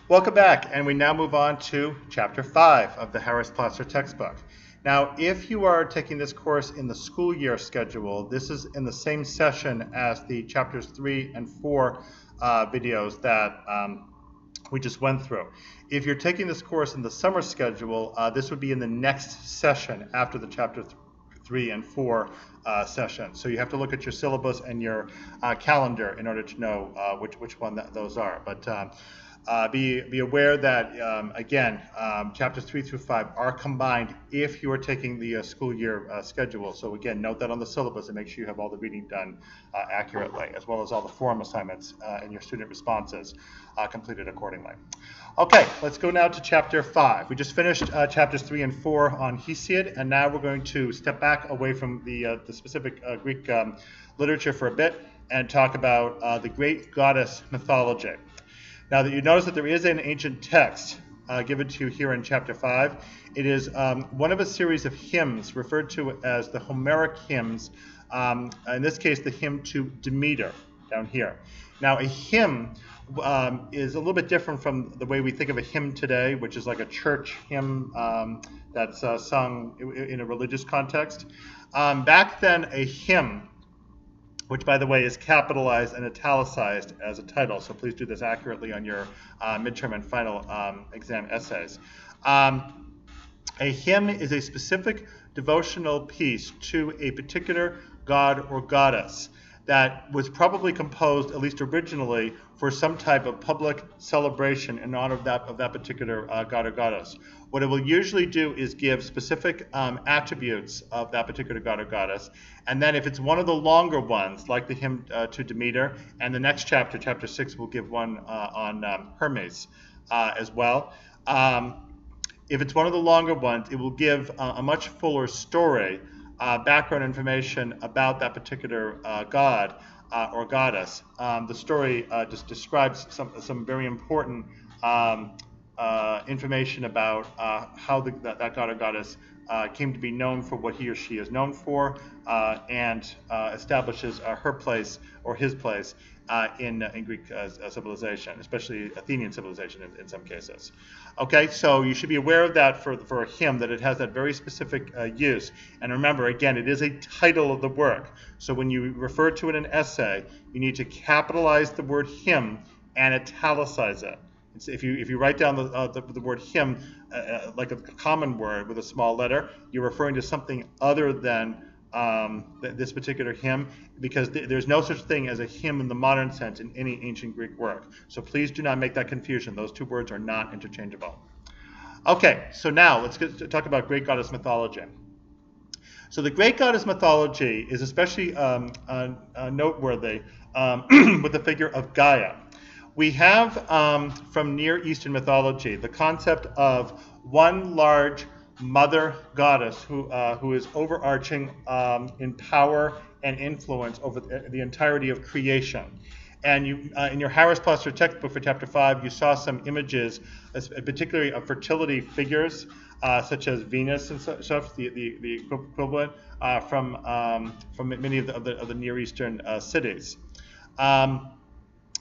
Welcome back, and we now move on to Chapter 5 of the Harris-Platzner textbook. Now, if you are taking this course in the school year schedule, this is in the same session as the Chapters 3 and 4 videos that we just went through. If you're taking this course in the summer schedule, this would be in the next session after the Chapter 3 and 4 session. So you have to look at your syllabus and your calendar in order to know which one those are. But be aware that, again, chapters 3 through 5 are combined if you are taking the school year schedule. So again, note that on the syllabus and make sure you have all the reading done accurately, as well as all the forum assignments and your student responses completed accordingly. Okay, let's go now to chapter 5. We just finished chapters 3 and 4 on Hesiod, and now we're going to step back away from the specific Greek literature for a bit and talk about the Greek goddess mythology. Now, that you notice that there is an ancient text given to you here in chapter 5. It is one of a series of hymns referred to as the Homeric hymns, in this case the hymn to Demeter down here. Now, a hymn is a little bit different from the way we think of a hymn today, which is like a church hymn that's sung in a religious context. Back then, a hymn, which, by the way, is capitalized and italicized as a title, so please do this accurately on your midterm and final exam essays. A hymn is a specific devotional piece to a particular god or goddess that was probably composed, at least originally, for some type of public celebration in honor of that particular god or goddess. What it will usually do is give specific attributes of that particular god or goddess, and then if it's one of the longer ones, like the hymn to Demeter, and the next chapter, chapter 6, will give one on Hermes as well. If it's one of the longer ones, it will give a much fuller story, background information about that particular god or goddess. The story just describes some very important information about how that god or goddess came to be known for what he or she is known for, and establishes her place or his place in Greek civilization, especially Athenian civilization in some cases. Okay, so you should be aware of that for a hymn, that it has that very specific use. And remember, again, it is a title of the work. So when you refer to it in an essay, you need to capitalize the word hymn and italicize it. If you write down the word hymn like a common word with a small letter, you're referring to something other than this particular hymn, because there's no such thing as a hymn in the modern sense in any ancient Greek work. So please do not make that confusion. Those two words are not interchangeable. Okay, so now let's talk about Greek goddess mythology. So the Greek goddess mythology is especially noteworthy with the figure of Gaia. We have from Near Eastern mythology the concept of one large mother goddess who is overarching in power and influence over the entirety of creation. And you, in your Harris-Platzner textbook for chapter 5, you saw some images, particularly of fertility figures, such as Venus and stuff, the equivalent from many of the Near Eastern cities.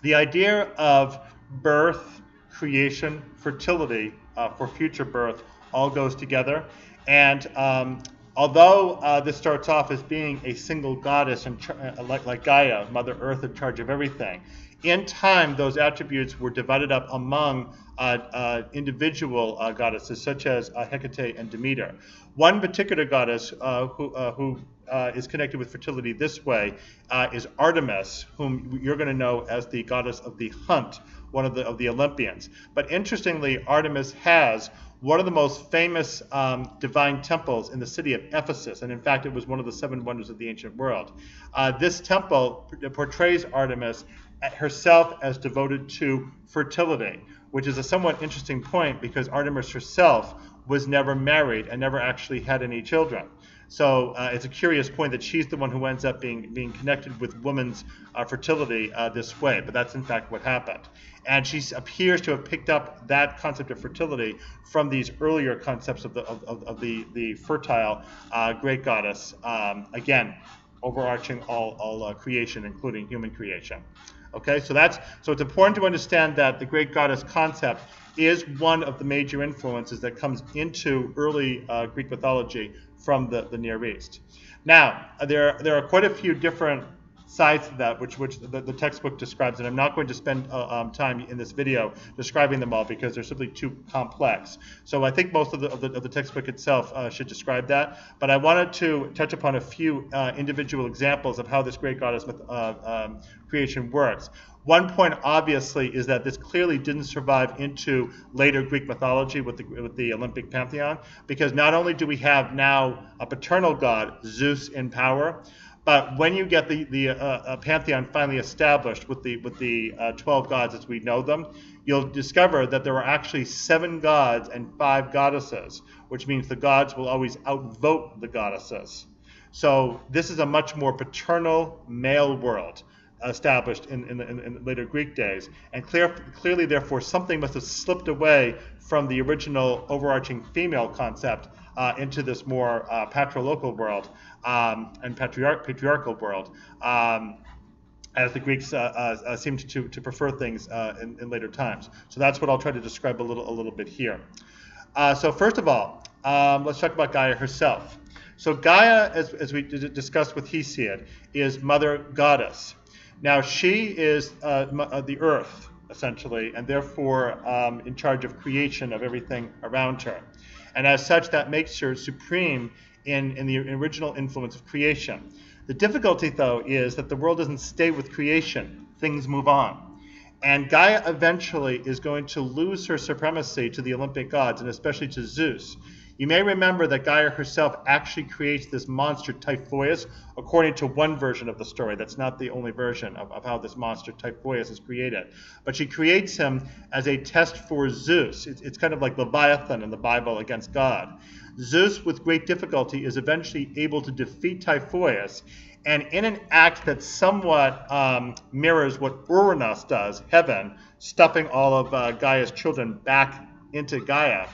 The idea of birth, creation, fertility for future birth all goes together. And although this starts off as being a single goddess, like Gaia, Mother Earth, in charge of everything, in time those attributes were divided up among individual goddesses, such as Hecate and Demeter. One particular goddess who is connected with fertility this way is Artemis, whom you're going to know as the goddess of the hunt, one of the Olympians. But interestingly, Artemis has one of the most famous divine temples in the city of Ephesus, and in fact it was one of the 7 wonders of the ancient world. This temple portrays Artemis herself as devoted to fertility, which is a somewhat interesting point because Artemis herself was never married and never actually had any children. So it's a curious point that she's the one who ends up being connected with woman's fertility this way, but that's in fact what happened. And she appears to have picked up that concept of fertility from these earlier concepts of the fertile great goddess, again, overarching all creation, including human creation. Okay, so it's important to understand that the great goddess concept is one of the major influences that comes into early Greek mythology from the Near East. Now, there are quite a few different sides to that, which the textbook describes, and I'm not going to spend time in this video describing them all because they're simply too complex. So I think most of the textbook itself should describe that, but I wanted to touch upon a few individual examples of how this great goddess creation works. One point, obviously, is that this clearly didn't survive into later Greek mythology with the Olympic pantheon, because not only do we have now a paternal god, Zeus, in power, but when you get the pantheon finally established with the 12 gods as we know them, you'll discover that there are actually 7 gods and 5 goddesses, which means the gods will always outvote the goddesses. So this is a much more paternal male world established in later Greek days, and clearly, therefore, something must have slipped away from the original overarching female concept into this more patrilocal world and patriarchal world, as the Greeks seemed to prefer things in later times. So that's what I'll try to describe a little bit here. So first of all, let's talk about Gaia herself. So Gaia, as we discussed with Hesiod, is mother goddess. Now she is the earth, essentially, and therefore in charge of creation of everything around her. And as such, that makes her supreme in the original influence of creation. The difficulty, though, is that the world doesn't stay with creation. Things move on. And Gaia eventually is going to lose her supremacy to the Olympic gods, and especially to Zeus. You may remember that Gaia herself actually creates this monster Typhoeus, according to one version of the story. That's not the only version of how this monster Typhoeus is created. But she creates him as a test for Zeus. It's kind of like Leviathan in the Bible against God. Zeus, with great difficulty, is eventually able to defeat Typhoeus, and in an act that somewhat mirrors what Uranus does, heaven, stuffing all of Gaia's children back into Gaia,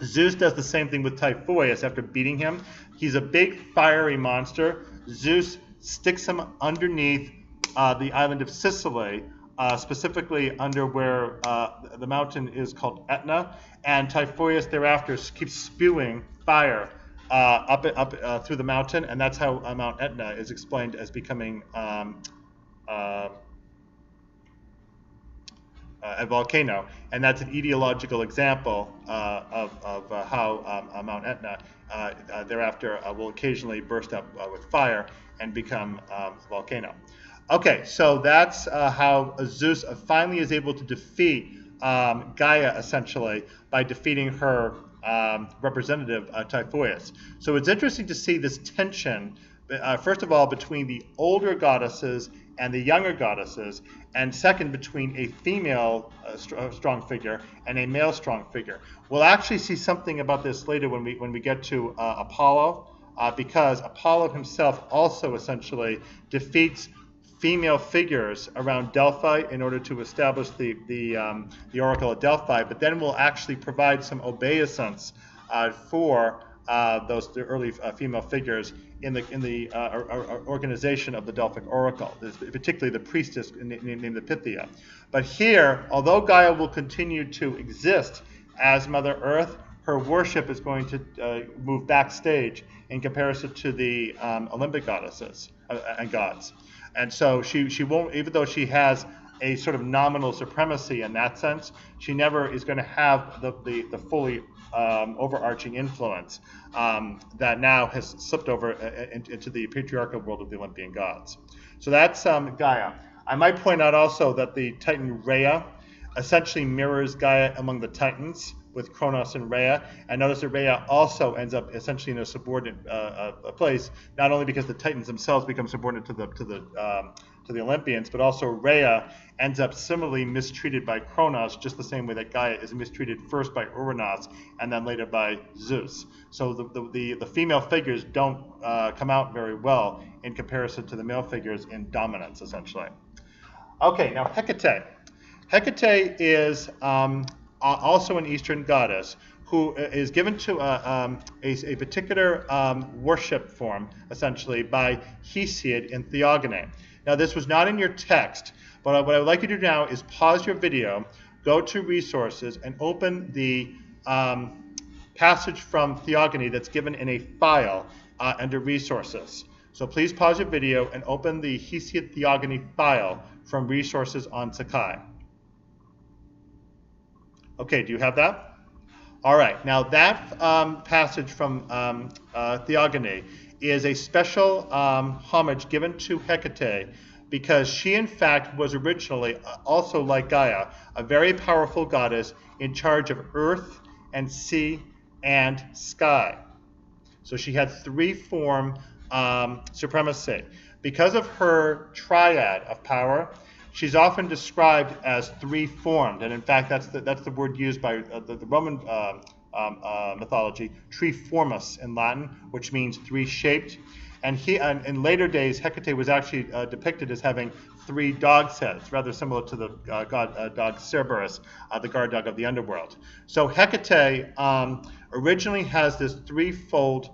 Zeus does the same thing with Typhoeus after beating him. He's a big fiery monster. Zeus sticks him underneath the island of Sicily, specifically under where the mountain is called Etna, and Typhoeus thereafter keeps spewing fire up through the mountain, and that's how Mount Etna is explained as becoming a volcano, and that's an etiological example of how Mount Etna thereafter will occasionally burst up with fire and become a volcano. Okay, so that's how Zeus finally is able to defeat Gaia, essentially, by defeating her representative, Typhoeus. So it's interesting to see this tension, first of all, between the older goddesses and the younger goddesses, and second, between a female strong figure and a male strong figure. We'll actually see something about this later when we get to Apollo, because Apollo himself also essentially defeats female figures around Delphi in order to establish the oracle at Delphi, but then will actually provide some obeisance for the early female figures in the organization of the Delphic oracle, particularly the priestess named the Pythia. But here, although Gaia will continue to exist as Mother Earth, her worship is going to move backstage in comparison to the Olympic goddesses and gods. And so she won't, even though she has a sort of nominal supremacy in that sense, she never is going to have the fully overarching influence that now has slipped over into the patriarchal world of the Olympian gods. So that's Gaia. I might point out also that the Titan Rhea essentially mirrors Gaia among the Titans, with Kronos and Rhea. And notice that Rhea also ends up essentially in a subordinate place, not only because the Titans themselves become subordinate to the Olympians, but also Rhea ends up similarly mistreated by Kronos, just the same way that Gaia is mistreated first by Uranus and then later by Zeus. So the female figures don't come out very well in comparison to the male figures in dominance, essentially. Okay, now Hecate. Hecate is also an Eastern goddess who is given to a particular worship form, essentially, by Hesiod in Theogony. Now, this was not in your text, but what I would like you to do now is pause your video, go to resources, and open the passage from Theogony that's given in a file under resources. So please pause your video and open the Hesiod Theogony file from resources on Sakai. Okay, do you have that? All right, now that passage from Theogony is a special homage given to Hecate because she, in fact, was originally, also like Gaia, a very powerful goddess in charge of earth and sea and sky. So she had three-form supremacy. Because of her triad of power, she's often described as three-formed, and in fact, that's the word used by the Roman mythology, triformis in Latin, which means three-shaped. And in later days, Hecate was actually depicted as having three dog's heads, rather similar to the dog Cerberus, the guard dog of the underworld. So Hecate originally has this threefold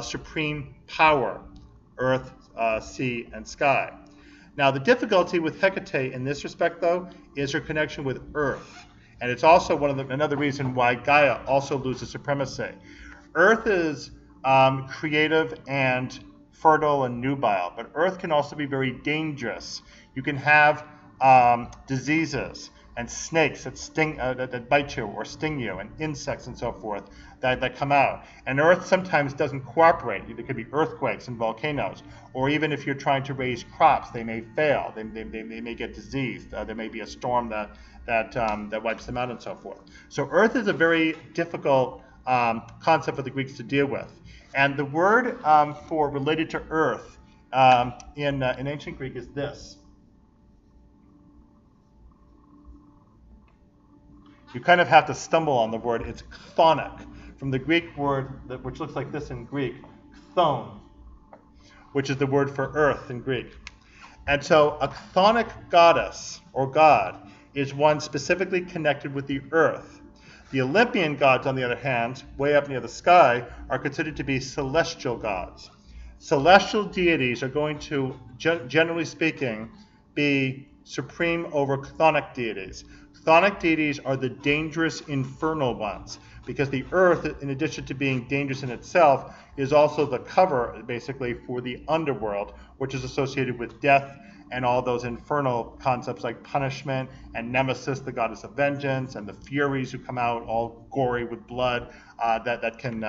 supreme power: earth, sea, and sky. Now, the difficulty with Hecate in this respect, though, is her connection with earth. And it's also another reason why Gaia also loses supremacy. Earth is creative and fertile and nubile, but earth can also be very dangerous. You can have diseases and snakes that bite you or sting you, and insects and so forth that come out. And earth sometimes doesn't cooperate. There could be earthquakes and volcanoes, or even if you're trying to raise crops, they may fail. They may get diseased. There may be a storm that wipes them out and so forth. So earth is a very difficult concept for the Greeks to deal with. And the word for related to earth in ancient Greek is this. You kind of have to stumble on the word. It's chthonic, from the Greek word which looks like this in Greek, chthon, which is the word for earth in Greek. And so a chthonic goddess or god is one specifically connected with the earth. The Olympian gods, on the other hand, way up near the sky, are considered to be celestial gods. Celestial deities are going to, generally speaking, be supreme over chthonic deities. Chthonic deities are the dangerous infernal ones, because the earth, in addition to being dangerous in itself, is also the cover, basically, for the underworld, which is associated with death and all those infernal concepts like punishment and Nemesis, the goddess of vengeance, and the Furies who come out all gory with blood that can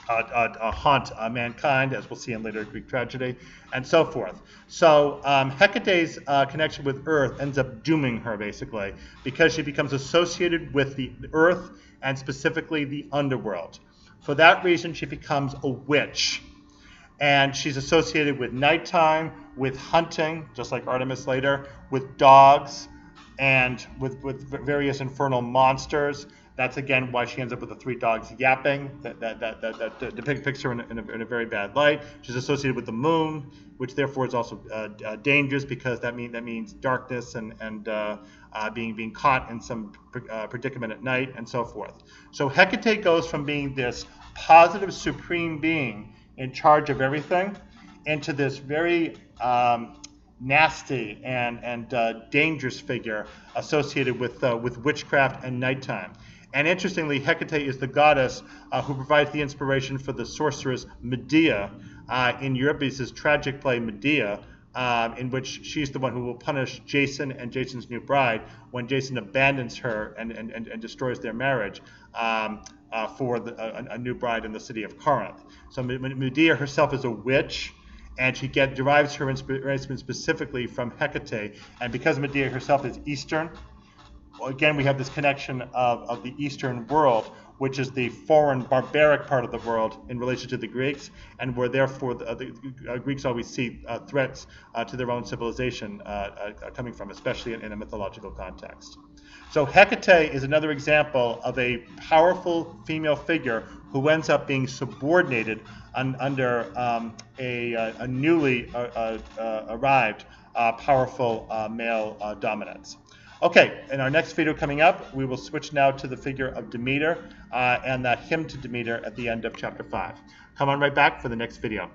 haunt mankind, as we'll see in later Greek tragedy, and so forth. So Hecate's connection with earth ends up dooming her, basically, because she becomes associated with the earth and specifically the underworld. For that reason, she becomes a witch. And she's associated with nighttime, with hunting, just like Artemis later, with dogs, and with various infernal monsters. That's, again, why she ends up with the three dogs yapping. That depicts her in a very bad light. She's associated with the moon, which therefore is also dangerous, because that means darkness and being caught in some predicament at night, and so forth. So Hecate goes from being this positive supreme being in charge of everything into this very nasty and dangerous figure associated with witchcraft and nighttime. And interestingly, Hecate is the goddess who provides the inspiration for the sorceress Medea in Euripides' tragic play Medea, in which she's the one who will punish Jason and Jason's new bride when Jason abandons her and destroys their marriage for a new bride in the city of Corinth. So Medea herself is a witch, and she derives her inspiration specifically from Hecate. And because Medea herself is Eastern, again, we have this connection of the Eastern world, which is the foreign, barbaric part of the world in relation to the Greeks, and where therefore the Greeks always see threats to their own civilization coming from, especially in a mythological context. So Hecate is another example of a powerful female figure who ends up being subordinated under a newly arrived powerful male dominance. Okay, in our next video coming up, we will switch now to the figure of Demeter and that hymn to Demeter at the end of chapter 5. Come on right back for the next video.